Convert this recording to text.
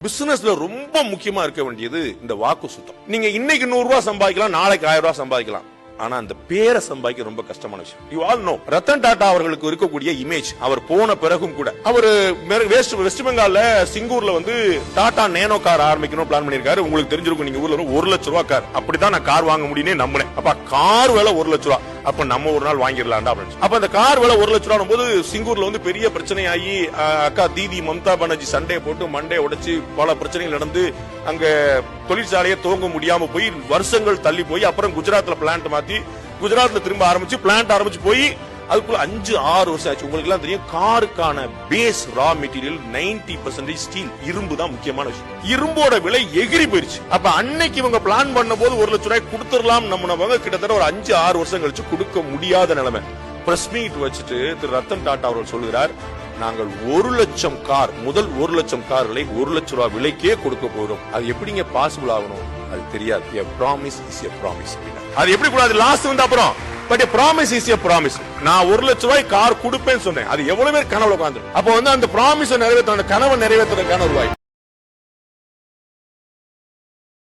பிசினஸ்ல ரொம்ப முக்கியமா இருக்க வேண்டியது இந்த வாக்கு சுத்தம். நீங்க இன்னைக்கு 100 ரூபாய் சம்பாதிக்கலாம், நாளைக்கு 1000 ரூபாய் சம்பாதிக்கலாம். ஆனா அந்த பேரை சம்பாதிக்க ரொம்ப கஷ்டமான விஷயம். You all know Ratan Tata அவர்களுக்கு இருக்கக்கூடிய இமேஜ், அவர் போன பிறகும் கூட அவர் வெஸ்ட் பெங்கால்ல சிங்கூர்ல டாடா நேனோ கார் ஆரம்பிக்கணும் பிளான் பண்ணிருக்காரு. உங்களுக்கு தெரிஞ்சிருக்கும், நீங்க ஊர்ல 1 லட்சம் ரூபாய் கார், அப்படிதான் நான் கார் வாங்க முடியும்னு நம்பினேன். அப்ப கார் விலை 1 லட்சம் ரூபாய், அப்ப நம்ம ஒரு நாள் வாங்கிடலாம்டா அப்படின்னு. அப்ப அந்த கார் விலை 1 லட்சம் ரூபாய் போது சிங்கூர்ல பெரிய பிரச்சனையாகி அக்கா தீதி மம்தா பானர்ஜி சண்டே போட்டு மண்டே உடைச்சு பல பிரச்சனைகள் நடந்து அங்க தொழிற்சாலையை துவங்க முடியாம போய் வருஷங்கள் தள்ளி போய் அப்புறம் குஜராத்ல பிளான்ட் மாத்தி குஜராத்ல திரும்ப ஆரம்பிச்சு பிளான்ட் ஆரம்பிச்சு போய் அதுக்குள்ள 5-6 வருஷம் ஆச்சு. உங்களுக்கு எல்லாம் தெரியும், காருக்கான பேஸ் ரா மெட்டீரியல் 90% ஸ்டீல், இரும்பு தான் முக்கியமான விஷயம். இரும்போட விலை எகிரி போயிருச்சு. அப்ப அன்னைக்கு இவங்க பிளான் பண்ண போது 1 லட்சம் ரூபாய் கொடுத்துடலாம் நம்ம, கிட்டத்தட்ட ஒரு 5-6 வருஷம் கழிச்சு கொடுக்க முடியாத நிலைமை. பிரஸ் மீட் வச்சுட்டு திரு ரத்தன் டாடா அவர்கள் சொல்கிறார், நாங்கள் 1 லட்சம் கார், முதல் 1 லட்சம் கார்களை 1 லட்சம் ரூபாய் விலைக்கே கொடுக்க போறோம். அது எப்படிங்க பாசிபிள் ஆகணும் அது தெரியாது. A promise is a promise. அது எப்படி கூடாது, லாஸ்ட் அப்புறம் but a promise is a promise. நான் 1 லட்சம் ரூபாய் கார் கொடுப்பேன்னு சொன்னேன். அது எவ்வளவு பேர் கனவுல உட்கார்ந்து, அப்போ அந்த ப்ராமிஸ் நிறைவேற்ற, அந்த கனவை நிறைவேற்றுறதுக்கான ஒரு வாய்ப்பு.